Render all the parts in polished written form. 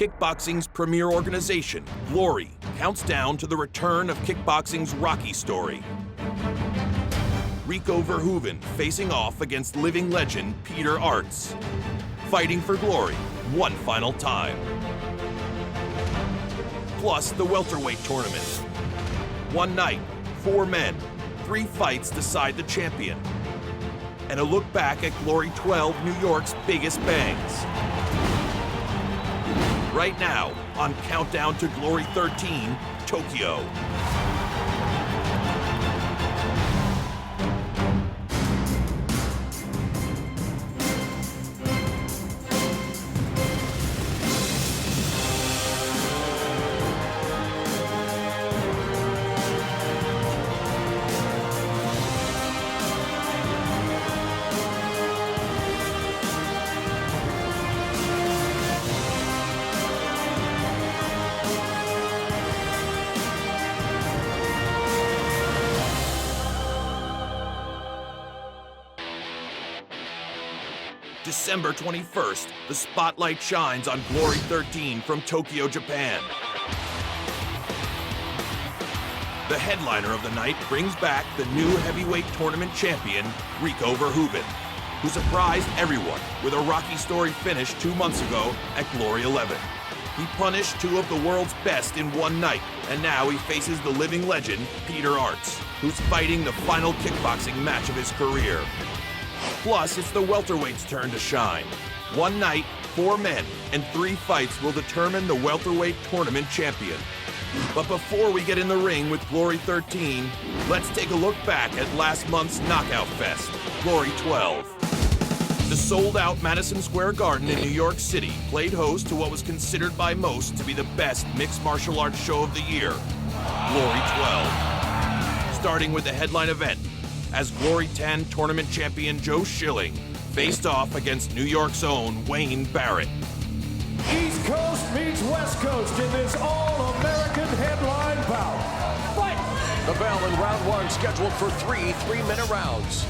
kickboxing's premier organization, Glory, counts down to the return of kickboxing's Rocky story. Rico Verhoeven facing off against living legend Peter Aerts, fighting for glory one final time. Plus the welterweight tournament. One night, 4 men, 3 fights decide the champion. And a look back at Glory 12, New York's biggest bangs. Right now on Countdown to Glory 13, Tokyo. December 21st, the spotlight shines on Glory 13 from Tokyo, Japan. The headliner of the night brings back the new heavyweight tournament champion, Rico Verhoeven, who surprised everyone with a Rocky story finish 2 months ago at Glory 11. He punished 2 of the world's best in one night, and now he faces the living legend, Peter Aerts, who's fighting the final kickboxing match of his career. Plus, it's the welterweight's turn to shine. One night, 4 men, and 3 fights will determine the welterweight tournament champion. But before we get in the ring with Glory 13, let's take a look back at last month's Knockout Fest, Glory 12. The sold-out Madison Square Garden in New York City played host to what was considered by most to be the best mixed martial arts show of the year, Glory 12. Starting with the headline event, as Glory 10 tournament champion Joe Schilling faced off against New York's own Wayne Barrett. East Coast meets West Coast in this all-American headline bout. Fight! The bell in round 1 scheduled for 3 3-minute rounds.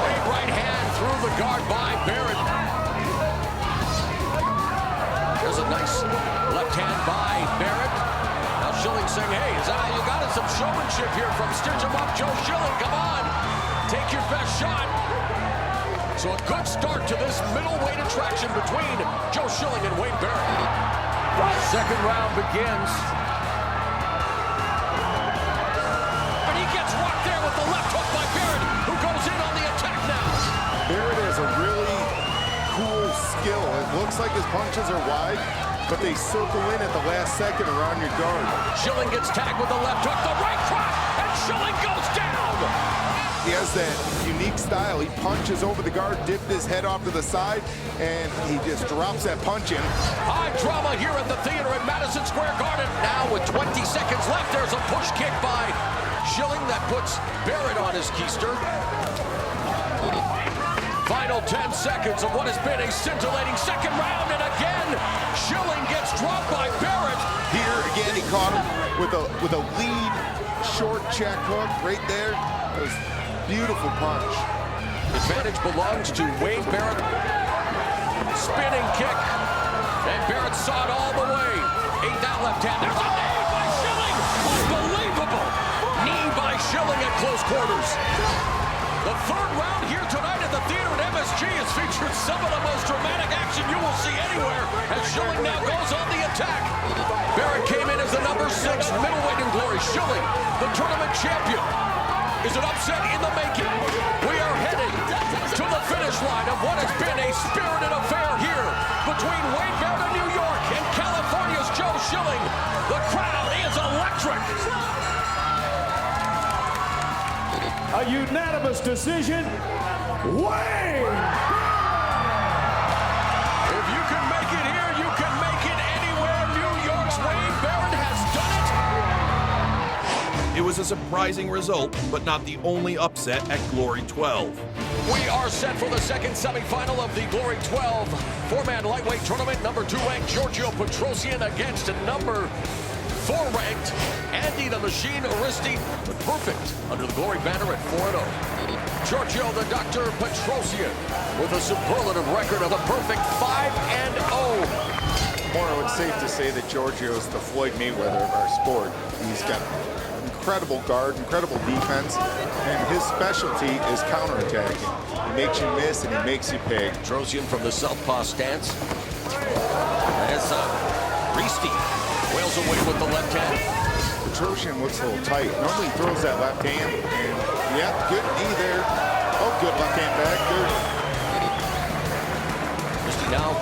Big right hand through the guard by Barrett. There's a nice left hand by Barrett. Now Schilling saying, hey, is that all you got? It's some showmanship here from Stitch 'em Up. Joe Schilling, come on. Take your best shot. So a good start to this middleweight attraction between Joe Schilling and Wayne Barrett. Second round begins. And he gets rocked there with the left hook by Barrett, who goes in on the attack now. Barrett has a really cool skill. It looks like his punches are wide, but they circle in at the last second around your guard. Schilling gets tagged with the left hook, the right cross, and Schilling goes down. He has that unique style. He punches over the guard, dipped his head off to the side, and he just drops that punch in. High drama here at the theater at Madison Square Garden. Now with 20 seconds left, there's a push kick by Schilling that puts Barrett on his keister. Final 10 seconds of what has been a scintillating second round, and again, Schilling gets dropped by Barrett. Here again, he caught him with a lead short check hook right there. It was a beautiful punch. Advantage belongs to Wayne Barrett. Spinning kick, and Barrett saw it all the way. Ain't that left hand? There's a knee by Schilling. Unbelievable knee by Schilling at close quarters. The third round here tonight at the theater at MSG has featured some of the most dramatic action you will see anywhere as Schilling now goes on the attack. Barrett came in as the number 6 middleweight in Glory. Schilling, the tournament champion. Is an upset in the making. We are heading to the finish line of what has been a spirited affair here between Wayne Barrett of New York and California's Joe Schilling. The crowd is electric. A unanimous decision, Wayne! If you can make it here, you can make it anywhere. New York's Wayne Barrett has done it. It was a surprising result, but not the only upset at Glory 12. We are set for the second semifinal of the Glory 12 4-man lightweight tournament. Number 2 ranked Giorgio Petrosian against number 4 ranked Andy the Machine Aristi, but perfect under the Glory banner at 4-0. Giorgio the Dr. Petrosian with a superlative record of a perfect 5-0. More, it's safe to say that Giorgio is the Floyd Mayweather of our sport. He's got incredible guard, incredible defense, and his specialty is counterattacking. He makes you miss and he makes you pay. Petrosian from the southpaw stance. As Risti wails away with the left hand. Petrosian looks a little tight. Normally he throws that left hand, and yeah, good knee there. Oh, good left hand back there. Risti now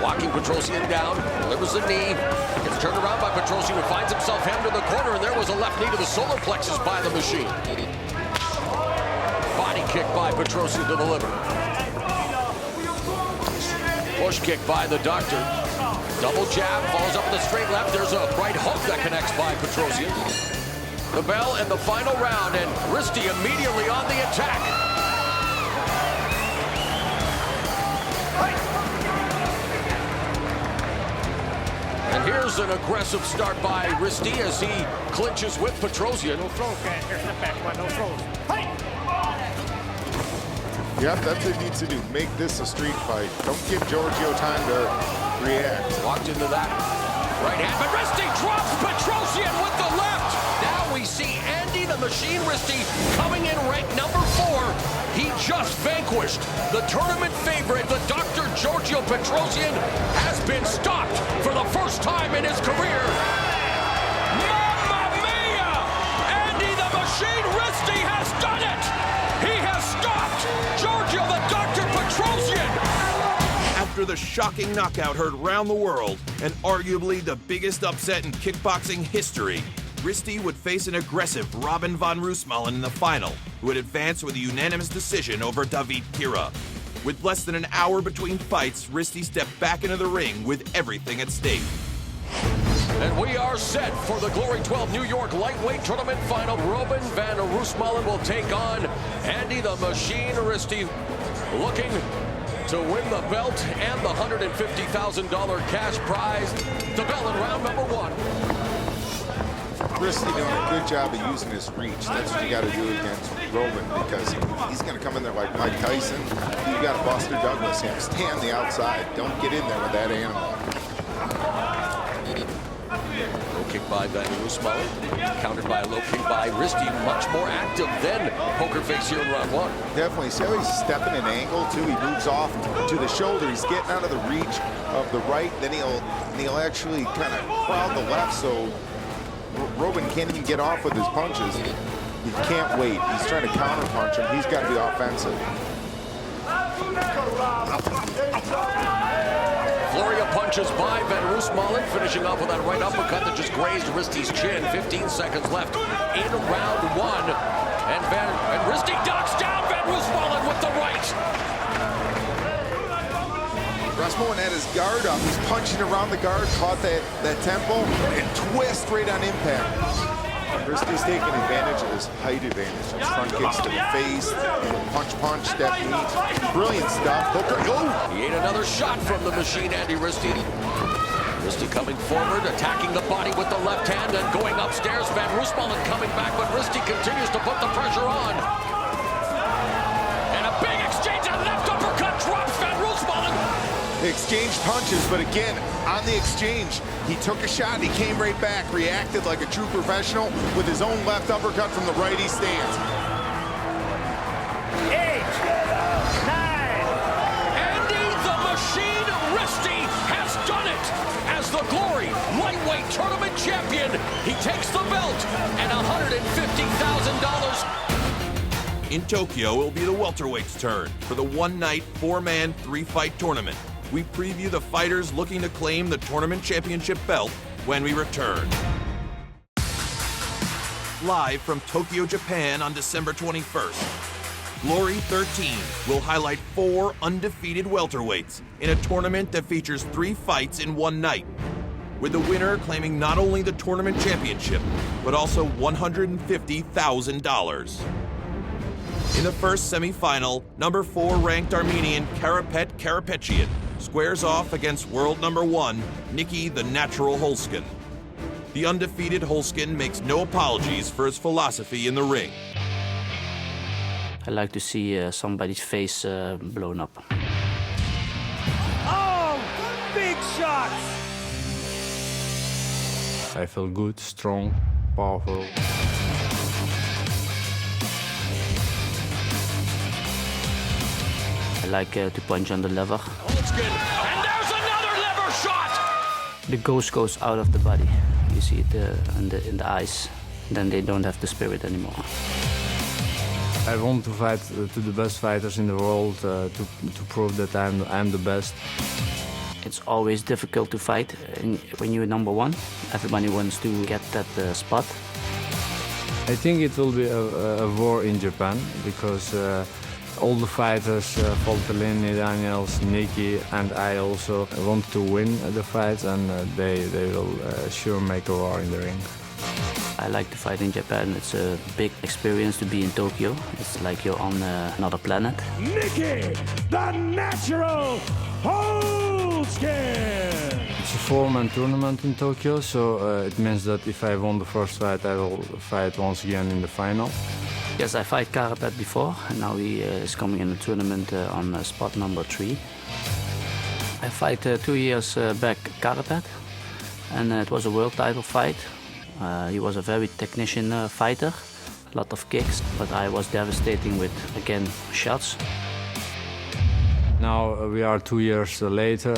walking Petrosian down, delivers the knee, gets turned around by Petrosian, who finds himself hemmed in the corner, and there was a left knee to the solar plexus by the Machine. Body kick by Petrosian to the liver. Push kick by the Doctor. Double jab, follows up with a straight left. There's a right hook that connects by Petrosian. The bell and the final round, and Risti immediately on the attack. And here's an aggressive start by Risti as he clinches with Petrosian. No throws, guys. Here's the back one. No throws. Yep, that's what he needs to do. Make this a street fight. Don't give Giorgio time to react. Walked into that right hand, but Risti drops Petrosian with the left. Now we see Andy the Machine Risti coming in ranked number 4. He just vanquished the tournament favorite, the Dr. Giorgio Petrosian, has been stopped for the first time in his career. Mamma mia! Andy the Machine Risti has done it! He has stopped Giorgio the Dr. Petrosian! After the shocking knockout heard round the world, and arguably the biggest upset in kickboxing history, Risti would face an aggressive Robin van Roosmalen in the final, who would advance with a unanimous decision over David Kira. With less than an hour between fights, Risti stepped back into the ring with everything at stake. And we are set for the Glory 12 New York lightweight tournament final. Robin van Roosmalen will take on Andy the Machine Risti, looking to win the belt and the $150,000 cash prize. The bell in round number 1. Risti doing a good job of using his reach. That's what you got to do against Robin, because he's going to come in there like Mike Tyson. You got to Buster Douglas him. Stay on the outside. Don't get in there with that animal. Low kick by van Roosmalen, countered by a low kick by Risti. Much more active than Poker Face here in round 1. Definitely. See how he's stepping an angle too? He moves off to the shoulder. He's getting out of the reach of the right. Then he'll actually kind of crowd the left, so Robin can't even get off with his punches. He can't wait. He's trying to counter punch him. He's got to be offensive. Flurry of punches by van Roosmalen, finishing off with that right uppercut that just grazed Risti's chin. 15 seconds left in round 1. And Risti ducks down van Roosmalen with the right. Roosmalen had his guard up. He's punching around the guard, caught that tempo, and twist right on impact. Risti's taking advantage of his height advantage. His front kicks to the face, punch, step knee. Brilliant stuff. Hooker, oh! He ate another shot from the Machine, Andy Risti. Risti coming forward, attacking the body with the left hand and going upstairs. Van Roosmalen coming back, but Risti continues to put the pressure on. And a big exchange, a left uppercut drops Van Roosmalen. They exchanged punches, but again, on the exchange, he took a shot, he came right back, reacted like a true professional with his own left uppercut from the righty stance. 8, 9. Andy the Machine Risti has done it as the Glory lightweight tournament champion. He takes the belt and $150,000. In Tokyo, it will be the welterweight's turn for the one-night, 4-man, 3-fight tournament. We preview the fighters looking to claim the tournament championship belt when we return. Live from Tokyo, Japan on December 21st, GLORY13 will highlight 4 undefeated welterweights in a tournament that features 3 fights in one night, with the winner claiming not only the tournament championship, but also $150,000. In the first semifinal, number 4 ranked Armenian Karapet Karapetyan squares off against world number 1, Nikki the Natural Holskin. The undefeated Holskin makes no apologies for his philosophy in the ring. I like to see somebody's face blown up. Oh, big shots! I feel good, strong, powerful. I like to punch on the lever. Holtzkin, and there's another lever shot! The ghost goes out of the body. You see it in the eyes. Then they don't have the spirit anymore. I want to fight to the best fighters in the world to prove that I'm the best. It's always difficult to fight when you're number one. Everybody wants to get that spot. I think it will be a war in Japan because all the fighters, Valtteri, Daniels, Nicky, and I also want to win the fight, and they will sure make a war in the ring. I like to fight in Japan. It's a big experience to be in Tokyo. It's like you're on another planet. Nicky, the natural Holtzkin! It's a four-man tournament in Tokyo, so it means that if I won the first fight, I will fight once again in the final. Yes, I fight Karapet before, and now he is coming in the tournament on spot number 3. I fight 2 years back Karapet, and it was a world title fight. He was a very technician fighter, a lot of kicks, but I was devastating with, again, shots. Now we are 2 years later,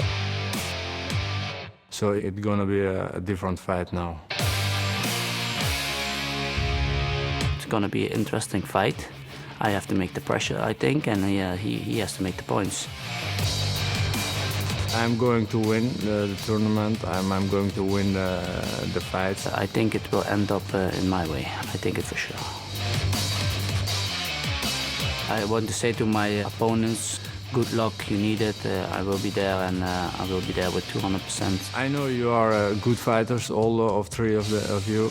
so it's gonna be a different fight now. It's gonna be an interesting fight. I have to make the pressure, I think, and he has to make the points. I'm going to win the tournament. I'm going to win the fight. I think it will end up in my way. I think it for sure. I want to say to my opponents, good luck, you need it. I will be there, and I will be there with 200%. I know you are good fighters, all of three of you,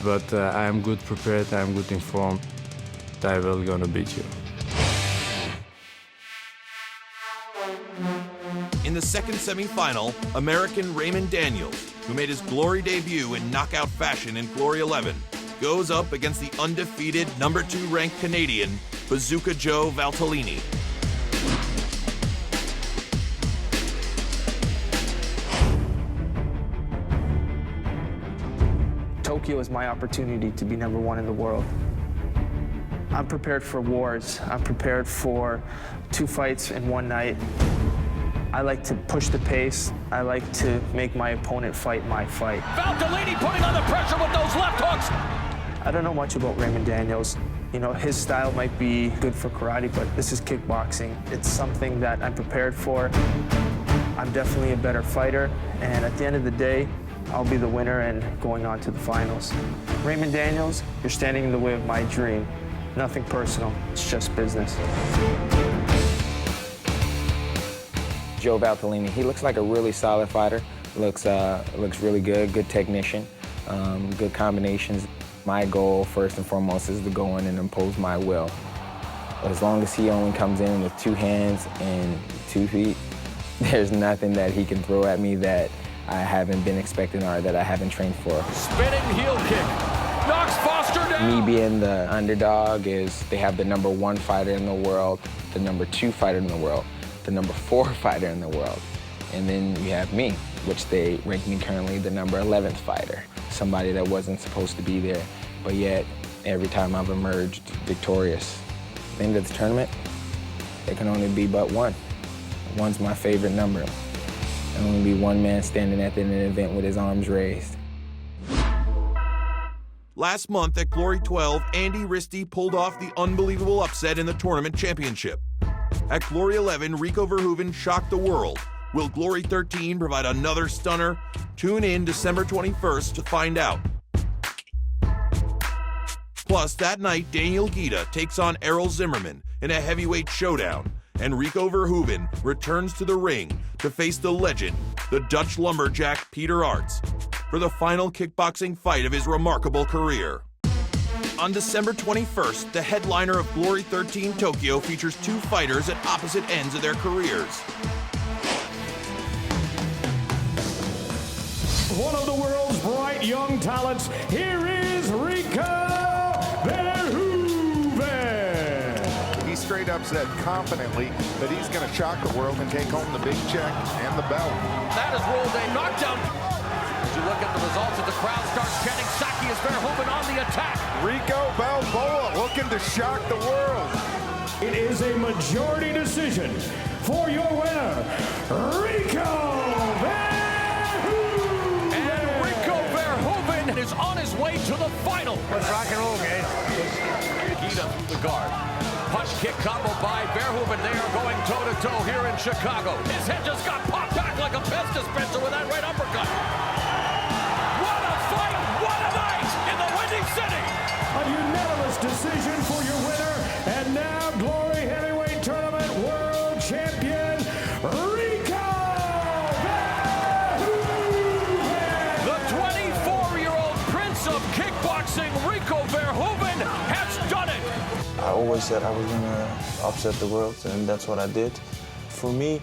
but I am good prepared, I am good informed. I will gonna beat you. In the second semifinal, American Raymond Daniels, who made his Glory debut in knockout fashion in Glory 11, goes up against the undefeated number 2 ranked Canadian, Bazooka Joe Valtellini. Tokyo is my opportunity to be number 1 in the world. I'm prepared for wars. I'm prepared for 2 fights in one night. I like to push the pace. I like to make my opponent fight my fight. Valtellini putting on the pressure with those left hooks. I don't know much about Raymond Daniels. You know, his style might be good for karate, but this is kickboxing. It's something that I'm prepared for. I'm definitely a better fighter, and at the end of the day, I'll be the winner and going on to the finals. Raymond Daniels, you're standing in the way of my dream. Nothing personal, it's just business. Joe Valtellini, he looks like a really solid fighter. Looks really good, good technician, good combinations. My goal, first and foremost, is to go in and impose my will. As long as he only comes in with 2 hands and 2 feet, there's nothing that he can throw at me that I haven't been expecting or that I haven't trained for. Spinning heel kick. Knocks Foster down. Me being the underdog is they have the number 1 fighter in the world, the number 2 fighter in the world, the number 4 fighter in the world. And then you have me, which they rank me currently the number 11th fighter. Somebody that wasn't supposed to be there, but yet every time I've emerged victorious. At the end of the tournament, there can only be but one. One's my favorite number. There'll only be one man standing at the end of the event with his arms raised. Last month at Glory 12, Andy Risty pulled off the unbelievable upset in the tournament championship. At Glory 11, Rico Verhoeven shocked the world. Will Glory 13 provide another stunner? Tune in December 21st to find out. Plus, that night, Daniel Guida takes on Errol Zimmerman in a heavyweight showdown, and Rico Verhoeven returns to the ring to face the legend, the Dutch lumberjack Peter Arts, for the final kickboxing fight of his remarkable career. On December 21st, the headliner of Glory 13 Tokyo features 2 fighters at opposite ends of their careers. One of the world's bright young talents, here is Rico Verhoeven. Chubb said confidently that he's going to shock the world and take home the big check and the belt. That is ruled a knockdown. As you look at the results, as the crowd starts chanting, Saki is Verhoeven on the attack. Rico Balboa looking to shock the world. It is a majority decision for your winner, Rico Verhoeven! And Rico Verhoeven is on his way to the final. Let's rock and roll, guys. Gita through the guard. Punch kick combo by Verhoeven. They are going toe-to-toe here in Chicago. His head just got popped back like a pest dispenser with that right uppercut. What a fight! What a night in the Windy City! A unanimous decision for your winner, and now Glory Heavyweight Tournament World Champion, Rico Verhoeven! The 24-year-old prince of kickboxing, Rico Verhoeven, has done it! I always said I was going to upset the world, and that's what I did. For me,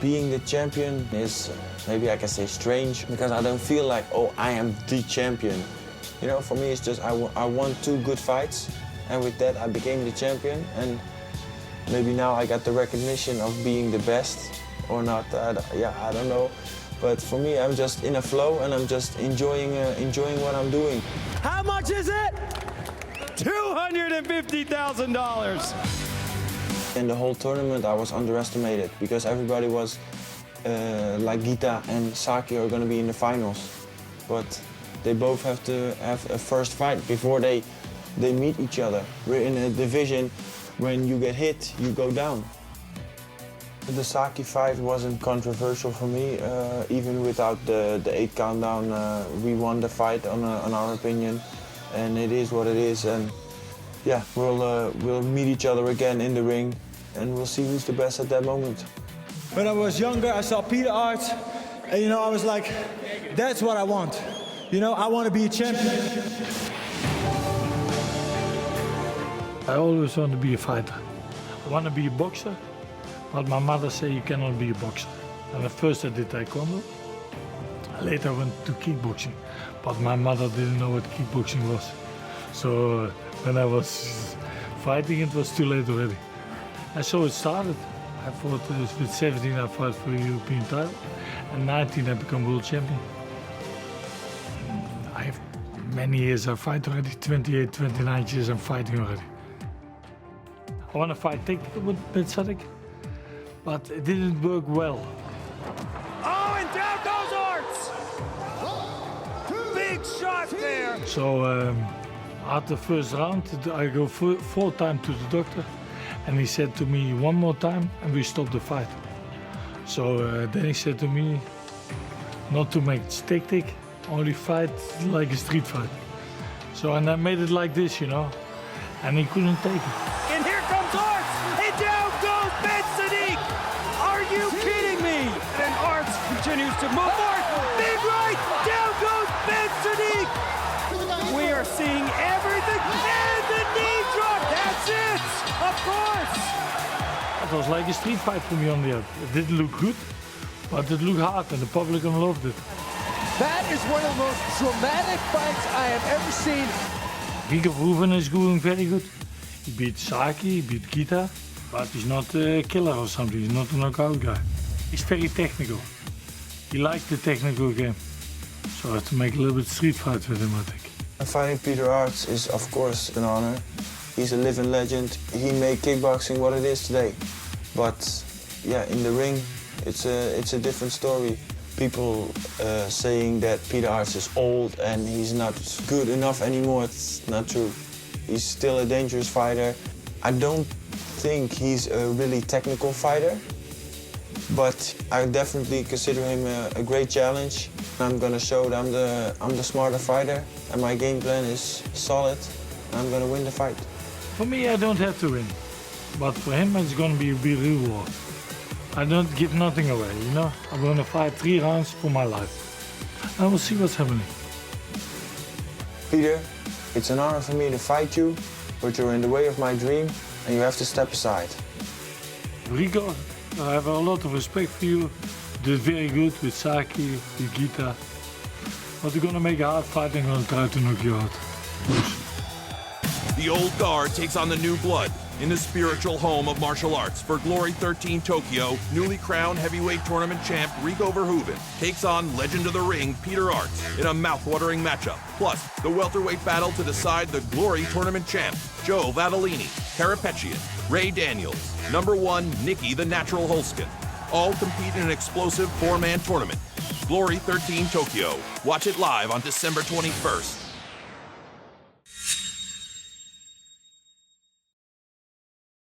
being the champion is, maybe I can say, strange, because I don't feel like, oh, I am the champion. You know, for me, it's just I won 2 good fights, and with that, I became the champion, and maybe now I got the recognition of being the best or not. I don't know. But for me, I'm just in a flow, and I'm just enjoying what I'm doing. How much is it? $250,000. In the whole tournament, I was underestimated because everybody was like Gita and Saki are going to be in the finals, but they both have to have a first fight before they meet each other. We're in a division, when you get hit, you go down. The Saki fight wasn't controversial for me, even without the 8 countdown. We won the fight on our opinion, and it is what it is. And yeah, we'll meet each other again in the ring, and we'll see who's the best at that moment. When I was younger, I saw Peter Arts, and you know, I was like, that's what I want. You know, I want to be a champion. I always want to be a fighter. I want to be a boxer, but my mother said you cannot be a boxer. And at first I did taekwondo. Later I went to kickboxing, but my mother didn't know what kickboxing was. So when I was fighting, it was too late already. And so it started. I fought with 17, I fought for the European title, and 19 I became world champion. I have many years I fight already, 28, 29 years I'm fighting already. I want to fight technical with Sadik, but it didn't work well. Oh, and down goes Arts! Big shot there! So after the first round, I go 4 times to the doctor, and he said to me, 1 more time and we stop the fight. So then he said to me, not to make it tactic, only fight like a street fight. So, and I made it like this, you know, and he couldn't take it. And here comes Arts! And down goes Ben Sadiq! Are you kidding me? And Arts continues to move forward. Big right! Down goes Ben Sadiq! We are seeing everything. And the knee drop! That's it! Of course! It was like a street fight for me on the end. It didn't look good, but it looked hard and the public loved it. That is one of the most dramatic fights I have ever seen. Rico Verhoeven is doing very good. He beat Saki, he beat Gita, but he's not a killer or something. He's not a knockout guy. He's very technical. He likes the technical game. So I have to make a little bit street fight with him, I think. Fighting Peter Arts is, of course, an honor. He's a living legend. He made kickboxing what it is today. But yeah, in the ring, it's a different story. People saying that Peter Arts is old and he's not good enough anymore. It's not true. He's still a dangerous fighter. I don't think he's a really technical fighter, but I definitely consider him a great challenge. I'm gonna show that I'm the smarter fighter, and my game plan is solid. I'm gonna win the fight. For me, I don't have to win, but for him, it's gonna be a big reward. I don't give nothing away, you know? I'm gonna fight 3 rounds for my life. And we'll see what's happening. Peter, it's an honor for me to fight you, but you're in the way of my dream, and you have to step aside. Rico, I have a lot of respect for you. You did very good with Saki, with Gita. But we're gonna make a hard fight and I'm gonna try to knock you out. The old guard takes on the new blood in the spiritual home of martial arts for GLORY13 Tokyo. Newly crowned heavyweight tournament champ Rico Verhoeven takes on legend of the ring Peter Arts in a mouth-watering matchup. Plus, the welterweight battle to decide the Glory tournament champ Joe Vadolini, Karapetian, Ray Daniels, #1 Nikki the Natural Holskin. All compete in an explosive 4-man tournament. GLORY13 Tokyo. Watch it live on December 21st.